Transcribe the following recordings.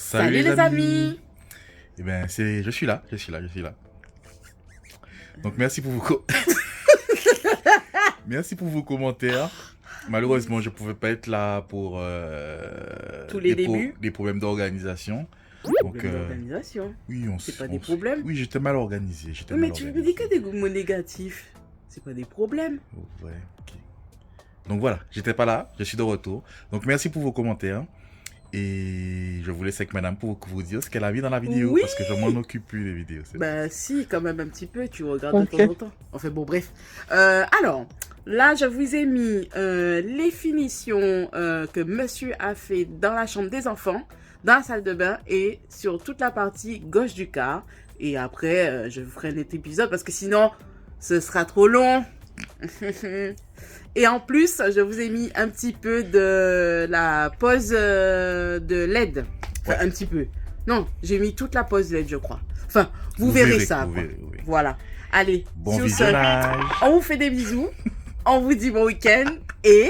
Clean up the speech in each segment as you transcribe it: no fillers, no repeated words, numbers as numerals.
Salut les amis. Eh bien, je suis là. Donc merci pour merci pour vos commentaires. Malheureusement, je pouvais pas être là pour Tous les débuts. des problèmes d'organisation. Donc D'organisation. oui, C'est pas des problèmes. Oui, j'étais mal organisé. Mais tu me dis que des mots négatifs. C'est pas des problèmes. Ouais, ok. Donc voilà, j'étais pas là, je suis de retour. Donc merci pour vos commentaires. Et je vous laisse avec madame pour vous dire ce qu'elle a vu dans la vidéo. Oui. Parce que je m'en occupe plus des vidéos. Bah si, quand même un petit peu, tu regardes de temps en temps. Enfin bon, bref. Alors, là, je vous ai mis les finitions que monsieur a fait dans la chambre des enfants, dans la salle de bain et sur toute la partie gauche du car. Et après, je vous ferai un autre épisode parce que sinon, ce sera trop long. Et en plus, je vous ai mis un petit peu de la pose de LED. Enfin, un petit peu. Non, j'ai mis toute la pose LED, je crois. Enfin, vous verrez ça. Vous verrez. Voilà. Allez, bon visionnage. On vous fait des bisous. On vous dit bon week-end et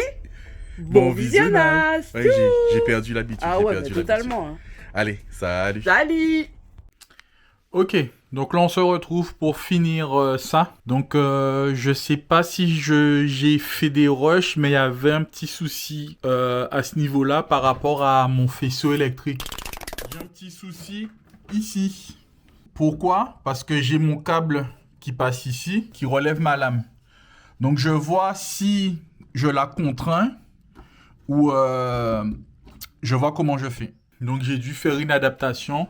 bon visionnage. Ouais, j'ai perdu l'habitude. Ah ouais, totalement. Hein. Allez, salut. Salut. Ok, donc là on se retrouve pour finir ça. Donc je sais pas si j'ai fait des rushs, mais il y avait un petit souci à ce niveau-là par rapport à mon faisceau électrique. J'ai un petit souci ici. Pourquoi? Parce que j'ai mon câble qui passe ici, qui relève ma lame. Donc je vois si je la contrains ou je vois comment je fais. Donc j'ai dû faire une adaptation.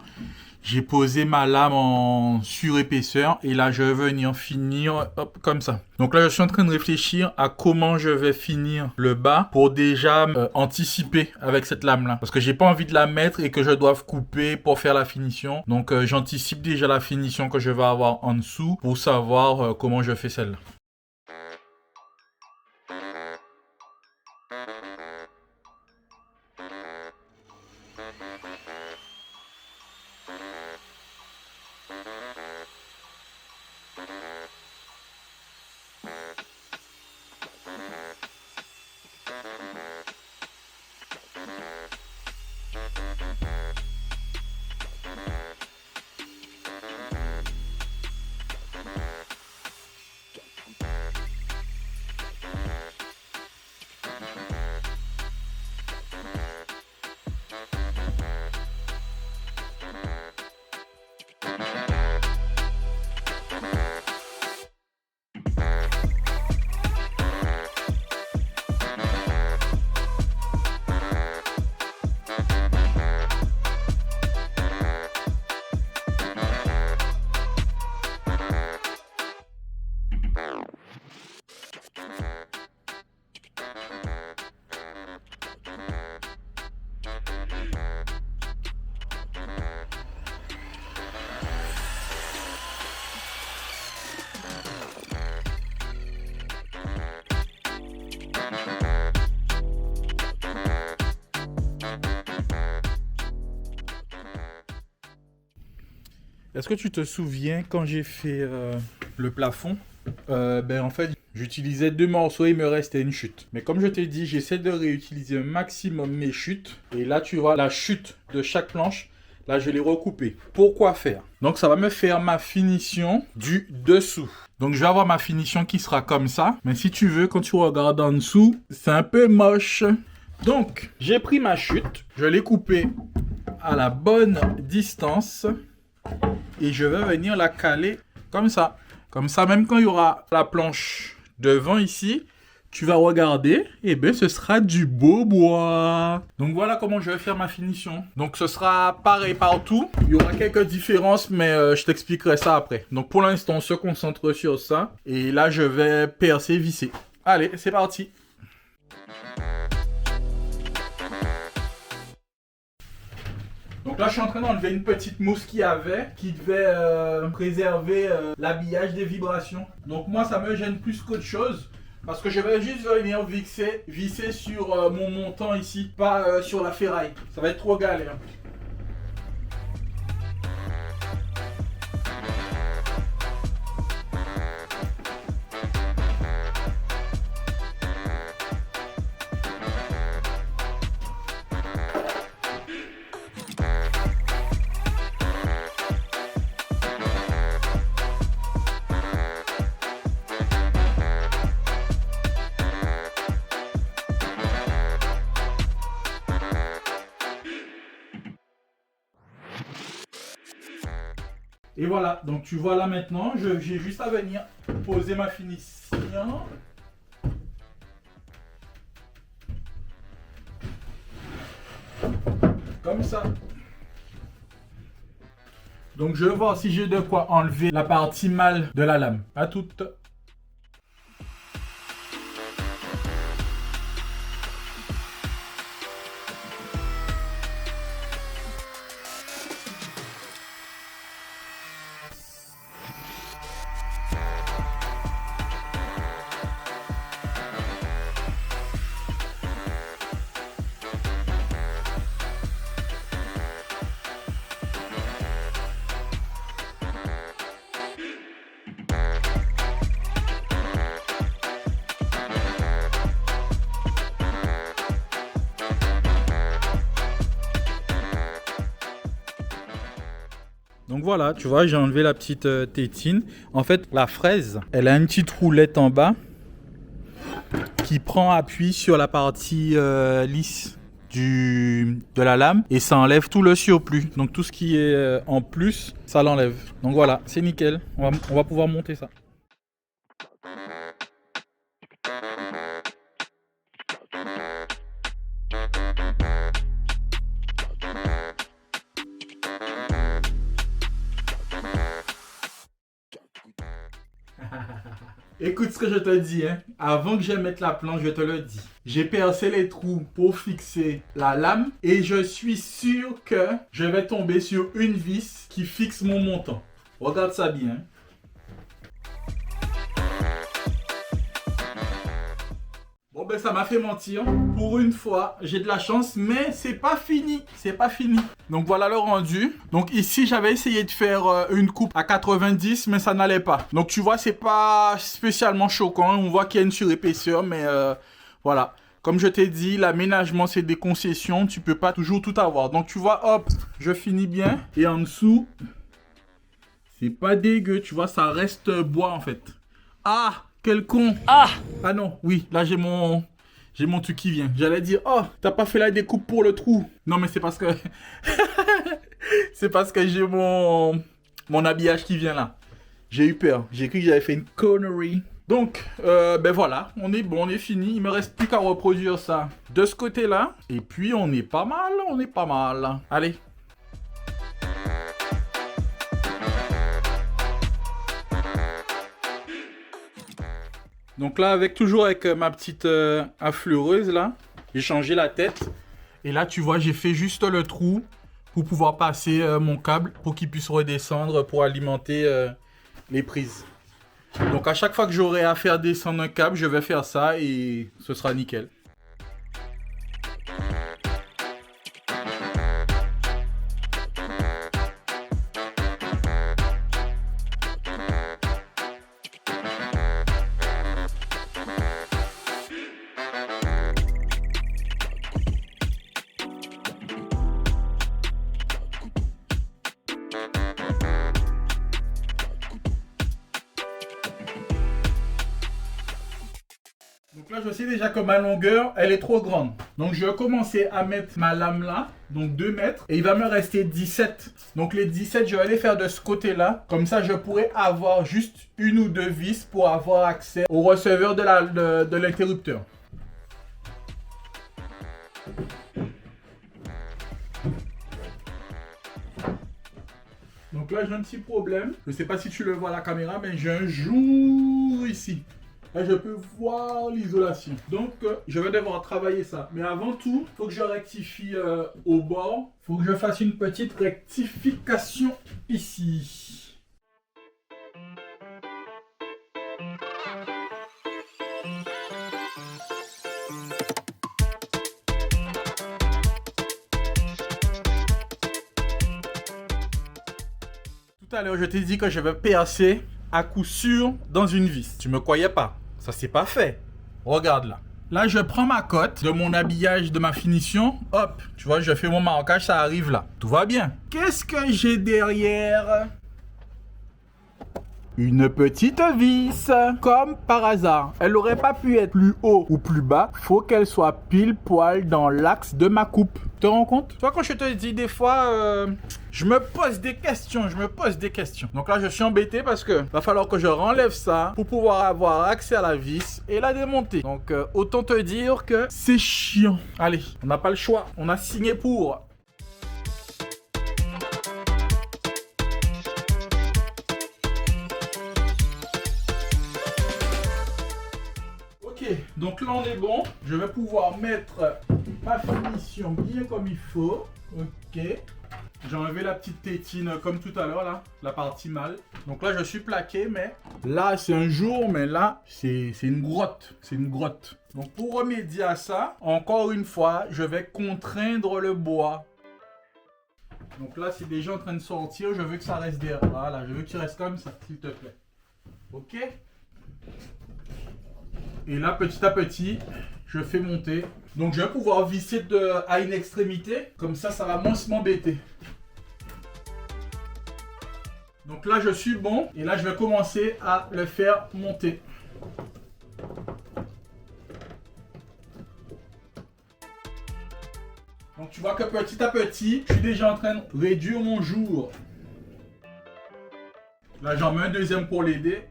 J'ai posé ma lame en surépaisseur et là je vais venir finir comme ça. Donc là je suis en train de réfléchir à comment je vais finir le bas pour déjà anticiper avec cette lame là. Parce que j'ai pas envie de la mettre et que je doive couper pour faire la finition. Donc j'anticipe déjà la finition que je vais avoir en dessous pour savoir comment je fais celle-là. Est-ce que tu te souviens quand j'ai fait le plafond en fait, j'utilisais 2 morceaux et il me restait une chute. Mais comme je t'ai dit, j'essaie de réutiliser un maximum mes chutes. Et là, tu vois, la chute de chaque planche, là, je l'ai recoupée. Pourquoi faire? Donc, ça va me faire ma finition du dessous. Donc, je vais avoir ma finition qui sera comme ça. Mais si tu veux, quand tu regardes en dessous, c'est un peu moche. Donc, j'ai pris ma chute. Je l'ai coupée à la bonne distance. Et je vais venir la caler comme ça. Comme ça, même quand il y aura la planche devant ici, tu vas regarder, et bien ce sera du beau bois. Donc voilà comment je vais faire ma finition. Donc ce sera pareil partout. Il y aura quelques différences, mais je t'expliquerai ça après. Donc pour l'instant, on se concentre sur ça. Et là, je vais percer, visser. Allez, c'est parti. Donc là, je suis en train d'enlever une petite mousse qu'il y avait, qui devait préserver l'habillage des vibrations. Donc moi, ça me gêne plus qu'autre chose, parce que je vais juste venir visser sur mon montant ici, pas sur la ferraille. Ça va être trop galère. Et voilà, donc tu vois là maintenant, j'ai juste à venir poser ma finition. Comme ça. Donc je vais voir si j'ai de quoi enlever la partie mâle de la lame. À toute. Donc voilà, tu vois, j'ai enlevé la petite tétine. En fait, la fraise, elle a une petite roulette en bas qui prend appui sur la partie lisse de la lame et ça enlève tout le surplus. Donc tout ce qui est en plus, ça l'enlève. Donc voilà, c'est nickel. On va pouvoir monter ça. Écoute ce que je te dis, hein. Avant que je mette la planche, je te le dis. J'ai percé les trous pour fixer la lame et je suis sûr que je vais tomber sur une vis qui fixe mon montant. Regarde ça bien. Bon ben ça m'a fait mentir. Pour une fois, j'ai de la chance, mais c'est pas fini. C'est pas fini. Donc voilà le rendu. Donc ici, j'avais essayé de faire une coupe à 90, mais ça n'allait pas. Donc tu vois, c'est pas spécialement choquant. On voit qu'il y a une surépaisseur, mais voilà. Comme je t'ai dit, l'aménagement, c'est des concessions. Tu peux pas toujours tout avoir. Donc tu vois, hop, je finis bien. Et en dessous, c'est pas dégueu. Tu vois, ça reste bois en fait. Ah! Quel con! Ah non, oui, là j'ai mon truc qui vient. J'allais dire, oh, t'as pas fait la découpe pour le trou. Non, mais c'est parce que... c'est parce que j'ai mon habillage qui vient là. J'ai eu peur. J'ai cru que j'avais fait une connerie. Donc, ben voilà, on est bon, on est fini. Il me reste plus qu'à reproduire ça de ce côté-là. Et puis, on est pas mal. Allez. Donc là, toujours avec ma petite affleureuse là, j'ai changé la tête. Et là, tu vois, j'ai fait juste le trou pour pouvoir passer mon câble pour qu'il puisse redescendre pour alimenter les prises. Donc à chaque fois que j'aurai à faire descendre un câble, je vais faire ça et ce sera nickel. Donc là, je sais déjà que ma longueur, elle est trop grande. Donc je vais commencer à mettre ma lame là, donc 2 mètres. Et il va me rester 17. Donc les 17, je vais les faire de ce côté-là. Comme ça, je pourrais avoir juste une ou deux vis pour avoir accès au receveur de l'interrupteur. Donc là, j'ai un petit problème. Je ne sais pas si tu le vois à la caméra, mais j'ai un jour ici. Là, je peux voir l'isolation. Donc, je vais devoir travailler ça. Mais avant tout, il faut que je rectifie au bord. Il faut que je fasse une petite rectification ici. Tout à l'heure, je t'ai dit que je vais percer à coup sûr dans une vis. Tu me croyais pas? Ça c'est pas fait. Regarde là. Là, je prends ma cote de mon habillage, de ma finition. Hop, tu vois, je fais mon marquage, ça arrive là. Tout va bien. Qu'est-ce que j'ai derrière? une petite vis. Comme par hasard, elle aurait pas pu être plus haut ou plus bas. Faut qu'elle soit pile poil dans l'axe de ma coupe. Tu te rends compte? Toi, quand je te dis des fois, je me pose des questions. Donc là, je suis embêté parce que va falloir que je renlève ça pour pouvoir avoir accès à la vis et la démonter. Donc autant te dire que c'est chiant. Allez, on n'a pas le choix. On a signé pour. Donc là on est bon, je vais pouvoir mettre ma finition bien comme il faut. Ok, j'ai enlevé la petite tétine comme tout à l'heure là, la partie mâle. Donc là je suis plaqué, mais là c'est un jour, mais là c'est une grotte, Donc pour remédier à ça, encore une fois, je vais contraindre le bois. Donc là c'est déjà en train de sortir, je veux que ça reste derrière. Voilà, je veux que tu restes comme ça, s'il te plaît. Ok. Et là, petit à petit, je fais monter. Donc, je vais pouvoir visser à une extrémité. Comme ça, ça va moins m'embêter. Donc là, je suis bon. Et là, je vais commencer à le faire monter. Donc, tu vois que petit à petit, je suis déjà en train de réduire mon jour. Là, j'en mets un deuxième pour l'aider.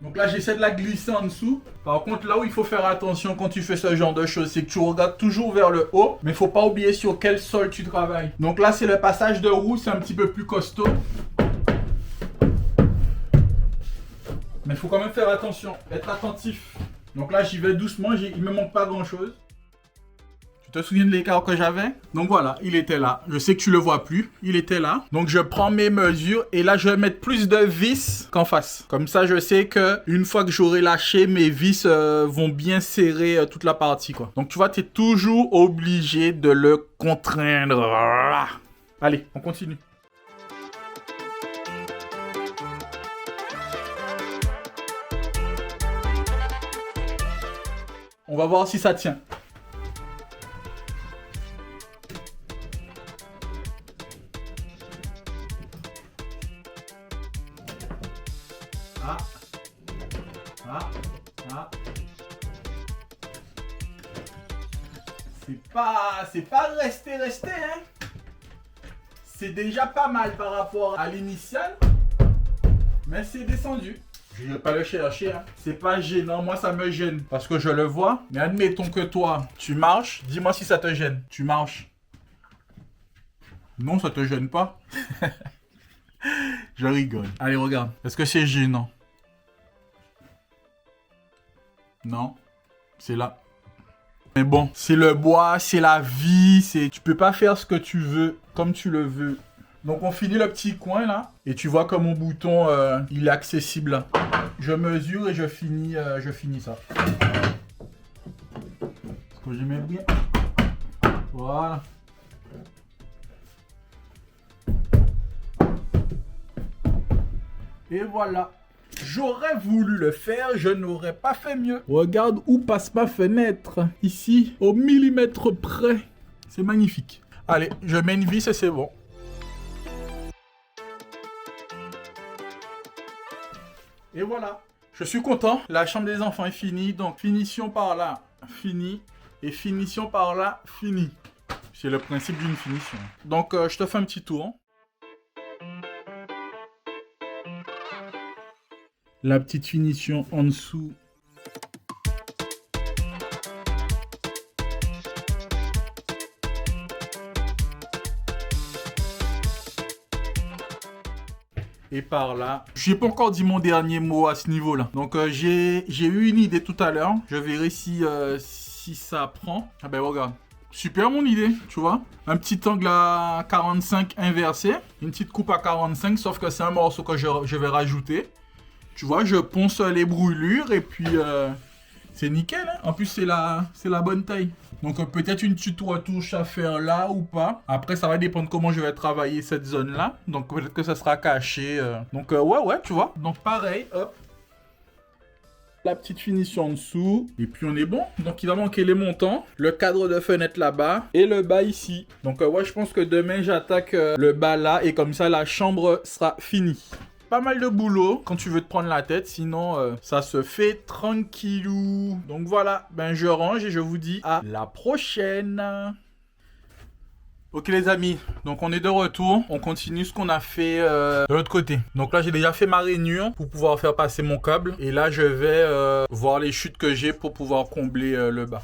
Donc là, j'essaie de la glisser en dessous. Par contre, là où il faut faire attention quand tu fais ce genre de choses, c'est que tu regardes toujours vers le haut. Mais il ne faut pas oublier sur quel sol tu travailles. Donc là, c'est le passage de roue, c'est un petit peu plus costaud. Mais il faut quand même faire attention, être attentif. Donc là, j'y vais doucement, il ne me manque pas grand-chose. Tu te souviens de l'écart que j'avais? Donc voilà, il était là. Je sais que tu le vois plus. Il était là. Donc je prends mes mesures et là je vais mettre plus de vis qu'en face. Comme ça je sais que une fois que j'aurai lâché, mes vis vont bien serrer toute la partie quoi. Donc tu vois, tu es toujours obligé de le contraindre. Allez, on continue. On va voir si ça tient. C'est pas resté, hein. C'est déjà pas mal par rapport à l'initial. Mais c'est descendu. Je vais pas le chercher, hein. C'est pas gênant, moi ça me gêne. Parce que je le vois. Mais admettons que toi, tu marches. Dis-moi si ça te gêne. Tu marches. Non, ça te gêne pas. Je rigole. Allez, regarde. Est-ce que c'est gênant? Non. C'est là. Mais bon, c'est le bois, c'est la vie, tu peux pas faire ce que tu veux comme tu le veux. Donc on finit le petit coin là, et tu vois que mon bouton, il est accessible là. Je mesure et je finis ça. Est-ce que je mets bien? Voilà. Et voilà. J'aurais voulu le faire, je n'aurais pas fait mieux. Regarde où passe ma fenêtre. Ici, au millimètre près. C'est magnifique. Allez, je mets une vis et c'est bon. Et voilà. Je suis content. La chambre des enfants est finie. Donc, finition par là, fini. Et finition par là, fini. C'est le principe d'une finition. Donc, je te fais un petit tour. La petite finition en dessous. Et par là, j'ai pas encore dit mon dernier mot à ce niveau-là. Donc j'ai eu une idée tout à l'heure. Je verrai si ça prend. Ah ben regarde. Super mon idée, tu vois. Un petit angle à 45 inversé. Une petite coupe à 45, sauf que c'est un morceau que je vais rajouter. Tu vois, je ponce les brûlures et puis c'est nickel. Hein. En plus, c'est la bonne taille. Donc peut-être une petite retouche à faire là ou pas. Après, ça va dépendre comment je vais travailler cette zone-là. Donc peut-être que ça sera caché. Donc ouais, tu vois. Donc pareil, hop. La petite finition en dessous. Et puis on est bon. Donc il va manquer les montants. Le cadre de fenêtre là-bas. Et le bas ici. Donc ouais, je pense que demain, j'attaque le bas là. Et comme ça, la chambre sera finie. pas mal de boulot quand tu veux te prendre la tête. Sinon, ça se fait tranquillou. Donc voilà, ben je range et je vous dis à la prochaine. Ok les amis, donc on est de retour, on continue ce qu'on a fait de l'autre côté. Donc là j'ai déjà fait ma rainure pour pouvoir faire passer mon câble. Et là je vais voir les chutes que j'ai pour pouvoir combler le bas.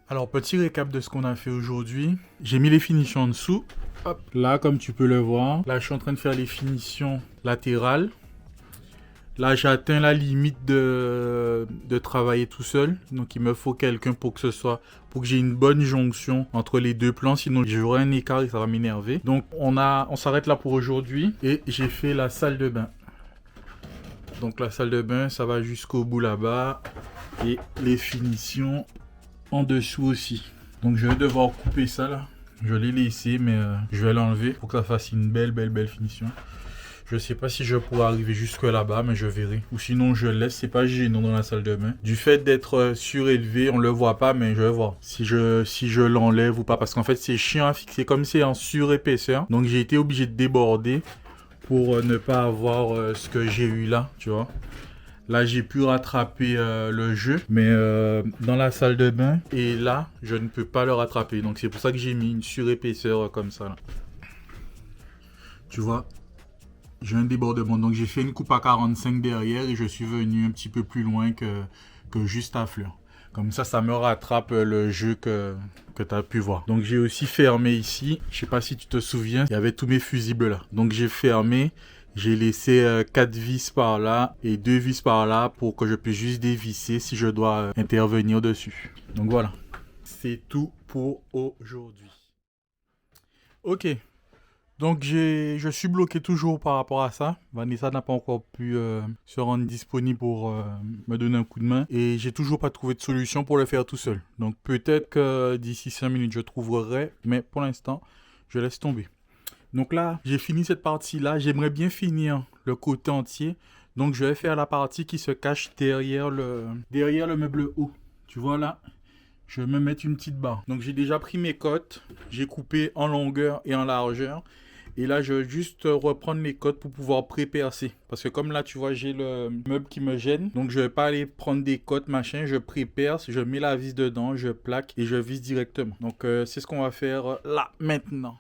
Alors, petit récap de ce qu'on a fait aujourd'hui. J'ai mis les finitions en dessous. Hop. Là, comme tu peux le voir, là, je suis en train de faire les finitions latérales. Là, j'atteins la limite de travailler tout seul. Donc, il me faut quelqu'un pour que j'ai une bonne jonction entre les deux plans. Sinon, j'aurai un écart et ça va m'énerver. Donc, on s'arrête là pour aujourd'hui. Et j'ai fait la salle de bain. Donc, la salle de bain, ça va jusqu'au bout là-bas. Et les finitions en dessous aussi. Donc, je vais devoir couper ça là. Je l'ai laissé, mais je vais l'enlever pour que ça fasse une belle finition. Je sais pas si je pourrai arriver jusque là-bas, mais je verrai. Ou sinon, je laisse. C'est pas gênant dans la salle de bain. Du fait d'être surélevé, on le voit pas, mais je vais voir si je l'enlève ou pas. Parce qu'en fait, c'est chiant à fixer comme c'est en surépaisseur. Donc, j'ai été obligé de déborder pour ne pas avoir ce que j'ai eu là, tu vois. Là, j'ai pu rattraper le jeu, mais dans la salle de bain, et là, je ne peux pas le rattraper. Donc, c'est pour ça que j'ai mis une surépaisseur comme ça, là. Tu vois, j'ai un débordement. Donc, j'ai fait une coupe à 45 derrière et je suis venu un petit peu plus loin que juste à fleur. Comme ça me rattrape le jeu que tu as pu voir. Donc, j'ai aussi fermé ici. Je sais pas si tu te souviens, il y avait tous mes fusibles là. Donc, j'ai fermé. J'ai laissé 4 vis par là et 2 vis par là pour que je puisse juste dévisser si je dois intervenir dessus. Donc voilà, c'est tout pour aujourd'hui. Ok, donc je suis bloqué toujours par rapport à ça. Vanessa n'a pas encore pu se rendre disponible pour me donner un coup de main. Et j'ai toujours pas trouvé de solution pour le faire tout seul. Donc peut-être que d'ici 5 minutes je trouverai, mais pour l'instant je laisse tomber. Donc là, j'ai fini cette partie-là. J'aimerais bien finir le côté entier. Donc, je vais faire la partie qui se cache derrière le meuble haut. Tu vois là, je vais me mettre une petite barre. Donc, j'ai déjà pris mes cotes. J'ai coupé en longueur et en largeur. Et là, je vais juste reprendre les cotes pour pouvoir pré-percer. Parce que comme là, tu vois, j'ai le meuble qui me gêne. Donc, je ne vais pas aller prendre des cotes, machin. Je pré-perce, je mets la vis dedans, je plaque et je visse directement. Donc, c'est ce qu'on va faire là, maintenant.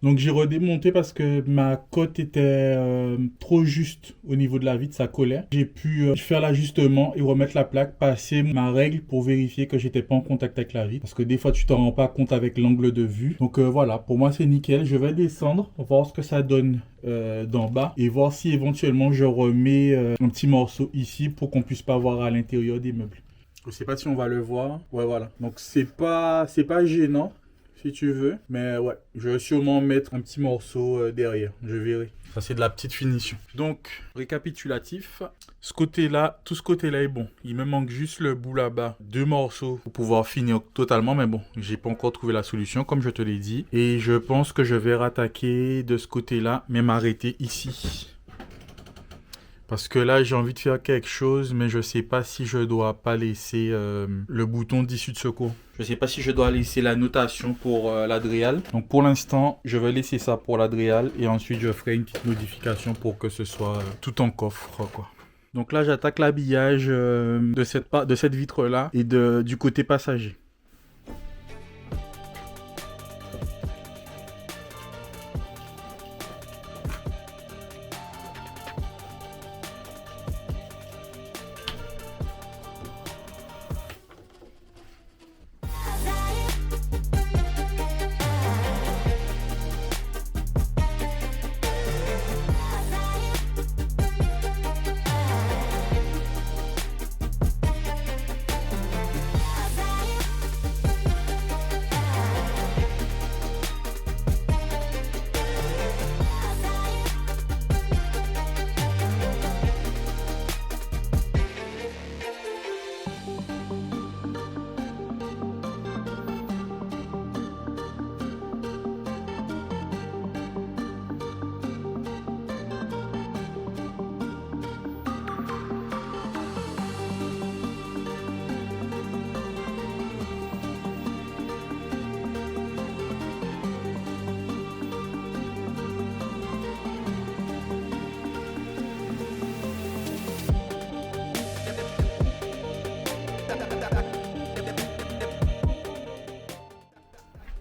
Donc j'ai redémonté parce que ma cote était trop juste au niveau de la vitre, ça collait. J'ai pu faire l'ajustement et remettre la plaque, passer ma règle pour vérifier que j'étais pas en contact avec la vitre. Parce que des fois tu t'en rends pas compte avec l'angle de vue. Donc voilà, pour moi c'est nickel. Je vais descendre, voir ce que ça donne d'en bas et voir si éventuellement je remets un petit morceau ici pour qu'on puisse pas voir à l'intérieur des meubles. Je sais pas si on va le voir. Ouais voilà. Donc c'est pas gênant. Si tu veux, mais ouais, je vais sûrement mettre un petit morceau derrière, je verrai. Ça c'est de la petite finition. Donc, récapitulatif, ce côté-là, tout ce côté-là est bon. Il me manque juste le bout là-bas, 2 morceaux pour pouvoir finir totalement, mais bon, j'ai pas encore trouvé la solution, comme je te l'ai dit. Et je pense que je vais rattaquer de ce côté-là, mais m'arrêter ici. Parce que là, j'ai envie de faire quelque chose, mais je sais pas si je dois pas laisser le bouton d'issue de secours. Je sais pas si je dois laisser la notation pour l'Adréal. Donc pour l'instant, je vais laisser ça pour l'Adréal et ensuite je ferai une petite modification pour que ce soit tout en coffre, quoi. Donc là, j'attaque l'habillage de cette vitre-là et du côté passager.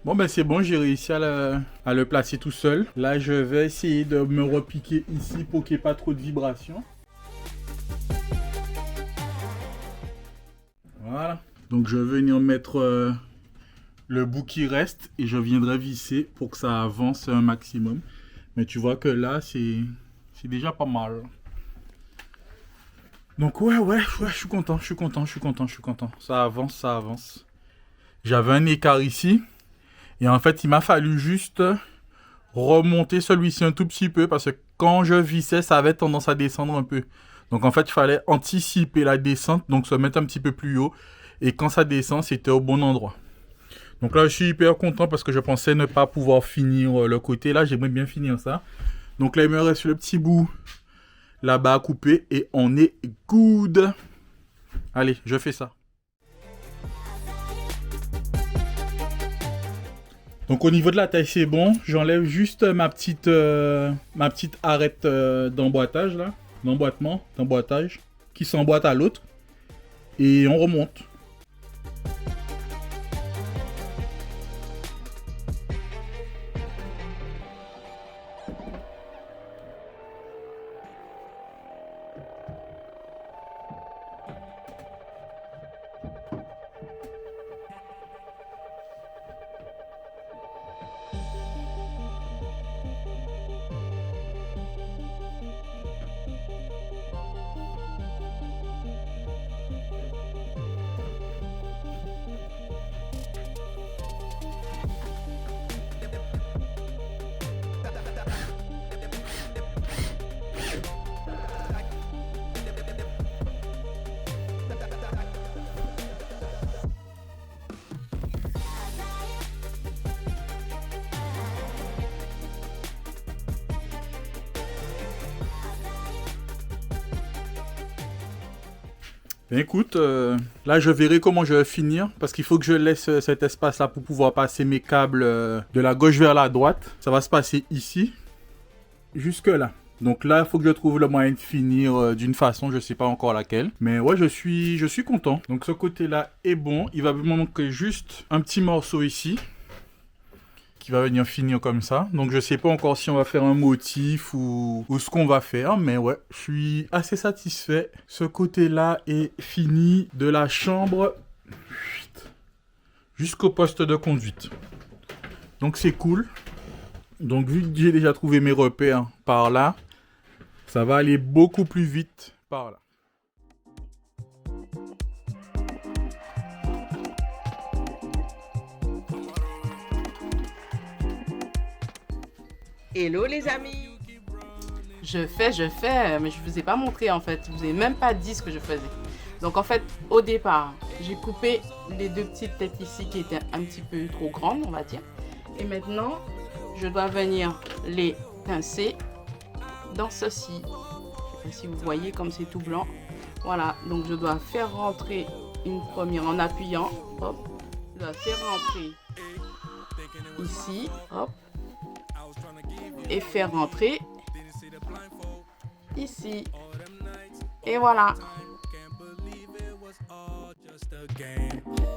Bon ben c'est bon, j'ai réussi à le placer tout seul. Là je vais essayer de me repiquer ici pour qu'il n'y ait pas trop de vibrations. Voilà. Donc je vais venir mettre le bout qui reste et je viendrai visser pour que ça avance un maximum. Mais tu vois que là c'est déjà pas mal. Donc ouais, je suis content. Ça avance. J'avais un écart ici. Et en fait, il m'a fallu juste remonter celui-ci un tout petit peu parce que quand je vissais, ça avait tendance à descendre un peu. Donc en fait, il fallait anticiper la descente, donc se mettre un petit peu plus haut. Et quand ça descend, c'était au bon endroit. Donc là, je suis hyper content parce que je pensais ne pas pouvoir finir le côté. Là, j'aimerais bien finir ça. Donc là, il me reste le petit bout là-bas à couper et on est good. Allez, je fais ça. Donc au niveau de la taille c'est bon, j'enlève juste ma petite arête d'emboîtage là, d'emboîtage, qui s'emboîte à l'autre et on remonte. Ben écoute, là je verrai comment je vais finir parce qu'il faut que je laisse cet espace là pour pouvoir passer mes câbles de la gauche vers la droite. Ça va se passer ici, jusque là. Donc là, il faut que je trouve le moyen de finir d'une façon, je sais pas encore laquelle. Mais ouais, je suis content. Donc ce côté là est bon. Il va me manquer juste un petit morceau ici qui va venir finir comme ça. Donc je sais pas encore si on va faire un motif ou ce qu'on va faire, mais ouais, je suis assez satisfait. Ce côté-là est fini de la chambre jusqu'au poste de conduite. Donc c'est cool. Donc vu que j'ai déjà trouvé mes repères par là, ça va aller beaucoup plus vite par là. Hello les amis. Je fais, mais je vous ai pas montré en fait. Je vous ai même pas dit ce que je faisais. Donc en fait, au départ, j'ai coupé les deux petites têtes ici qui étaient un petit peu trop grandes, on va dire. Et maintenant, je dois venir les pincer dans ceci. Je sais pas si vous voyez comme c'est tout blanc. Voilà, donc je dois faire rentrer une première en appuyant. Hop, je dois faire rentrer ici. Hop. Et faire rentrer ici. Et voilà.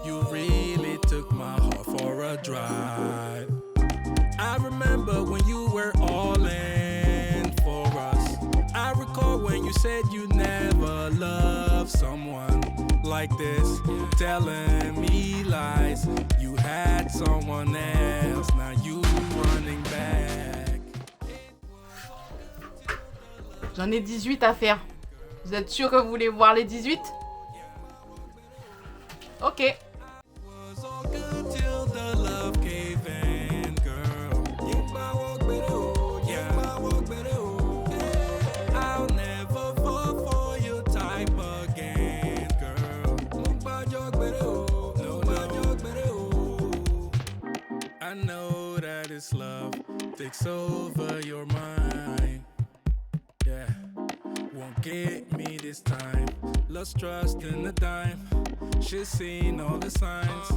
You really took my heart for a drive. I remember when you were all in for us. I recall when you said you never loved someone like this, telling me lies. You had someone else, now you running back. J'en ai 18 à faire. Vous êtes sûr que vous voulez voir les 18? Ok. I know that it's love takes over your mind. Yeah, won't get me this time. Lost trust in the dime. She's seen all the signs.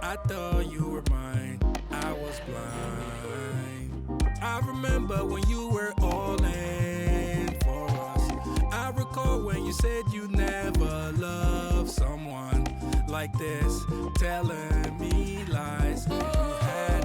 I thought you were mine. I was blind. I remember when you were all in for us. I recall when you said you never loved someone like this, telling me lies. You had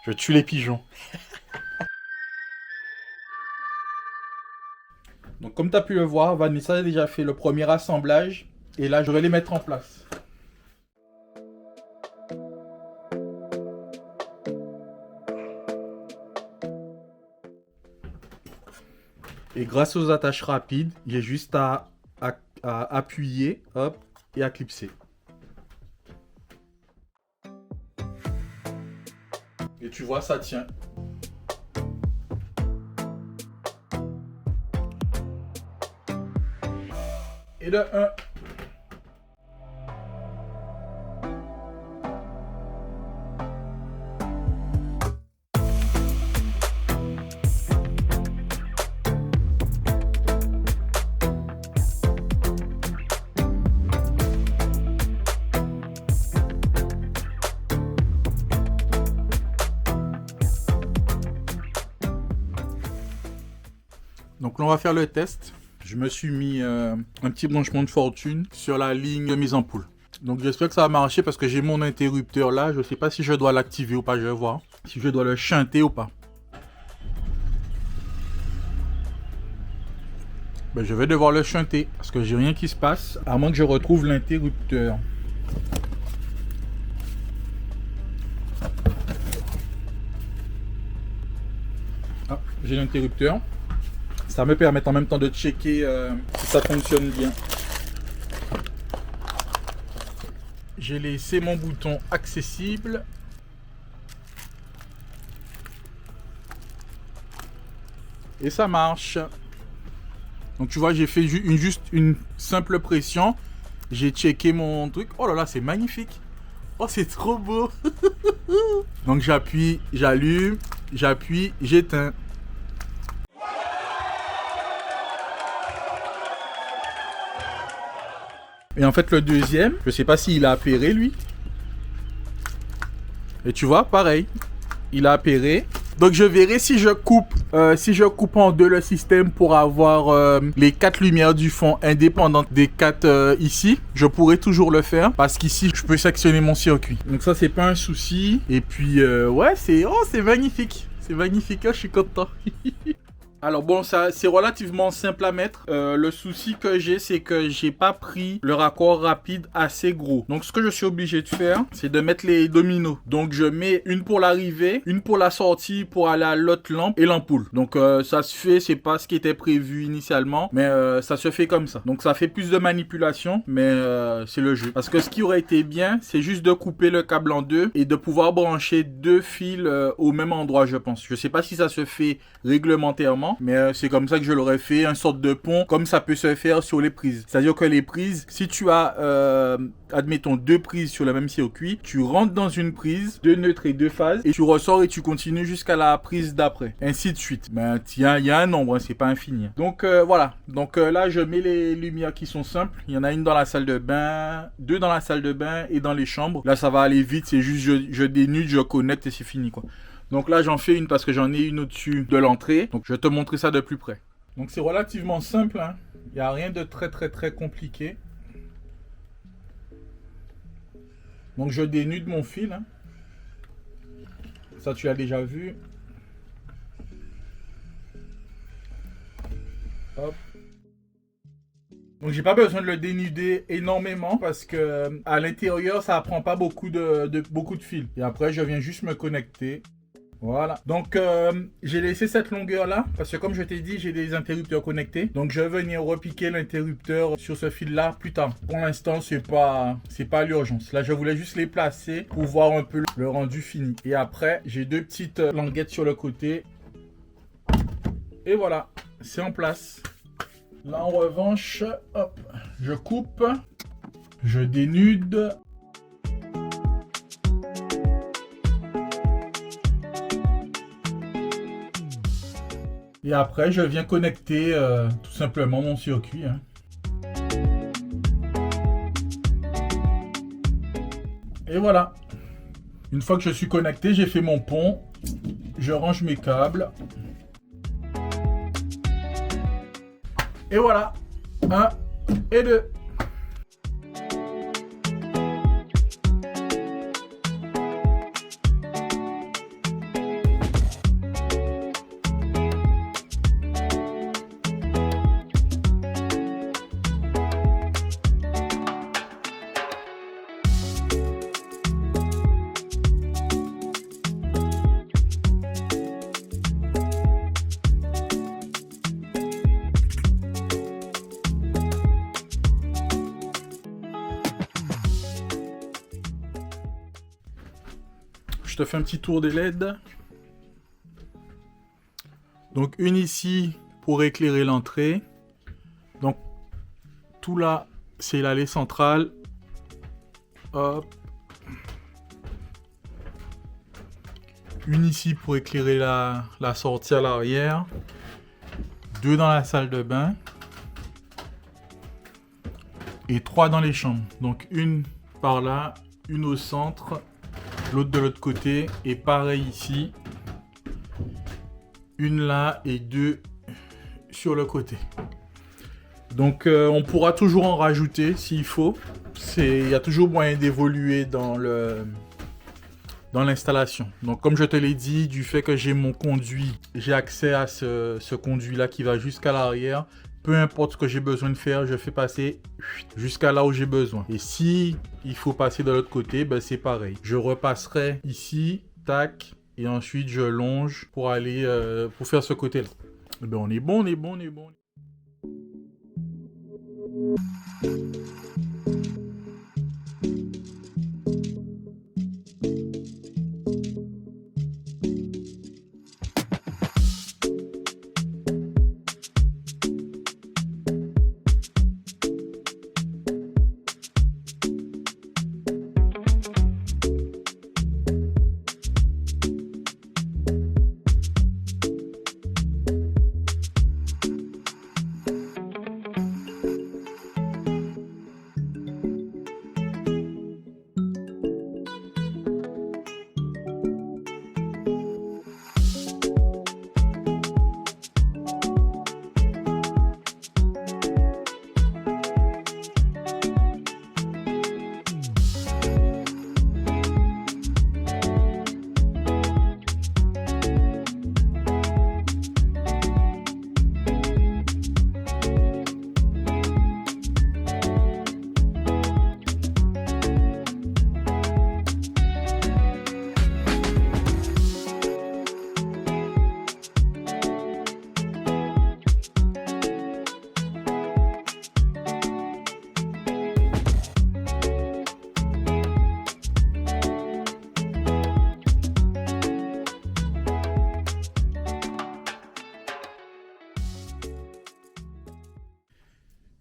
Je tue les pigeons. Donc comme tu as pu le voir, Vanessa a déjà fait le premier assemblage. Et là, je vais les mettre en place. Et grâce aux attaches rapides, j'ai juste à appuyer, hop, et à clipser. Et tu vois, ça tient. Et de 1. Donc là, on va faire le test. Je me suis mis un petit branchement de fortune sur la ligne de mise en poule. Donc j'espère que ça va marcher parce que j'ai mon interrupteur là. Je ne sais pas si je dois l'activer ou pas, je vais voir. Si je dois le chanter ou pas. Ben, je vais devoir le chanter parce que j'ai rien qui se passe à moins que je retrouve l'interrupteur. Ah, j'ai l'interrupteur. Ça me permet en même temps de checker si ça fonctionne bien. J'ai laissé mon bouton accessible. Et ça marche. Donc tu vois, j'ai fait juste une simple pression. J'ai checké mon truc. Oh là là, c'est magnifique. Oh, c'est trop beau. Donc j'appuie, j'allume, j'appuie, j'éteins. Et en fait, le deuxième, je sais pas s'il a appairé lui. Et tu vois, pareil, il a appairé. Donc je verrai si je coupe en deux le système pour avoir les 4 lumières du fond indépendantes des 4 ici. Je pourrais toujours le faire parce qu'ici je peux sectionner mon circuit. Donc ça c'est pas un souci. Et puis ouais, c'est magnifique. C'est magnifique, je suis content. Alors bon, ça c'est relativement simple à mettre. Le souci que j'ai, c'est que j'ai pas pris le raccord rapide assez gros. Donc ce que je suis obligé de faire, c'est de mettre les dominos. Donc je mets une pour l'arrivée, une pour la sortie pour aller à l'autre lampe et l'ampoule. Donc ça se fait, c'est pas ce qui était prévu initialement, mais ça se fait comme ça. Donc ça fait plus de manipulation, mais c'est le jeu. Parce que ce qui aurait été bien, c'est juste de couper le câble en deux et de pouvoir brancher 2 fils au même endroit, je pense. Je sais pas si ça se fait réglementairement, mais c'est comme ça que je l'aurais fait, une sorte de pont, comme ça peut se faire sur les prises. C'est-à-dire que les prises, si tu as, admettons, 2 prises sur le même circuit, tu rentres dans une prise, 2 neutres et 2 phases, et tu ressors et tu continues jusqu'à la prise d'après. Ainsi de suite. Ben, il y a un nombre, hein, c'est pas infini. Donc voilà. Donc là, je mets les lumières qui sont simples. Il y en a une dans la salle de bain, 2 dans la salle de bain et dans les chambres. Là, ça va aller vite, c'est juste je dénude, je connecte et c'est fini, quoi. Donc là, j'en fais une parce que j'en ai une au-dessus de l'entrée. Donc je vais te montrer ça de plus près. Donc c'est relativement simple, hein. Il n'y a rien de très compliqué. Donc je dénude mon fil, hein. Ça, tu as déjà vu. Hop. Donc j'ai pas besoin de le dénuder énormément parce que à l'intérieur, ça prend pas beaucoup de fil. Et après, je viens juste me connecter. Voilà, donc j'ai laissé cette longueur là parce que comme je t'ai dit, j'ai des interrupteurs connectés, donc je vais venir repiquer l'interrupteur sur ce fil là plus tard. Pour l'instant, c'est pas l'urgence. Là, je voulais juste les placer pour voir un peu le rendu fini. Et après, j'ai 2 petites languettes sur le côté et voilà, c'est en place. Là, en revanche, hop, je coupe, je dénude. Et après, je viens connecter tout simplement mon circuit, hein. Et voilà. Une fois que je suis connecté, j'ai fait mon pont. Je range mes câbles. Et voilà. 1 et 2. te fais un petit tour des LED. Donc une ici pour éclairer l'entrée. Donc tout là, c'est l'allée centrale. Hop. Une ici pour éclairer la sortie à l'arrière. 2 dans la salle de bain. Et 3 dans les chambres. Donc une par là, une au centre, l'autre de l'autre côté. Et pareil ici. Une là et 2 sur le côté. Donc on pourra toujours en rajouter s'il faut. Il y a toujours moyen d'évoluer dans l'installation. Donc comme je te l'ai dit, du fait que j'ai mon conduit, j'ai accès à ce conduit là qui va jusqu'à l'arrière. Peu importe ce que j'ai besoin de faire, je fais passer jusqu'à là où j'ai besoin. Et si il faut passer de l'autre côté, ben c'est pareil. Je repasserai ici, tac, et ensuite je longe pour aller pour faire ce côté là. Ben on est bon, on est bon, on est bon.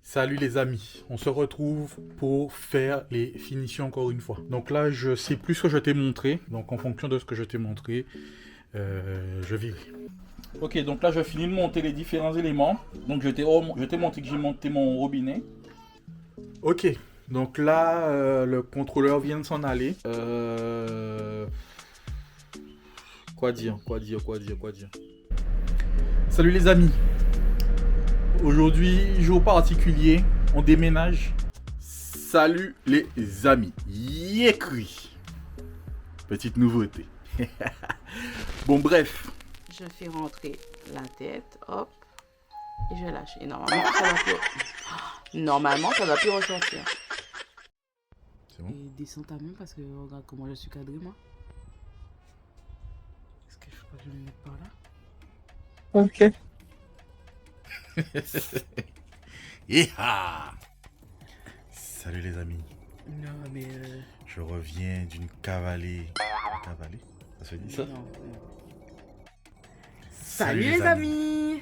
Salut les amis, on se retrouve pour faire les finitions encore une fois. Donc là, je sais plus ce que je t'ai montré. Donc en fonction de ce que je t'ai montré, je verrai. Ok, donc là, je finis de monter les différents éléments. Donc je t'ai montré que j'ai monté mon robinet. Ok, donc là, le contrôleur vient de s'en aller. Quoi dire. Salut les amis. Aujourd'hui, jour particulier, on déménage. Salut les amis. Yécri. Petite nouveauté. Bon, bref. Je fais rentrer la tête, hop, et je lâche. Et normalement, ça va plus ressortir. C'est bon? Et descends ta main parce que regarde comment je suis cadré, moi. Est-ce que je crois que je vais me mettre par là? Ok. Yeeha! Salut les amis. Non, mais... Je reviens d'une cavallée. Cavallée? Ça se dit ça? non. Salut les amis.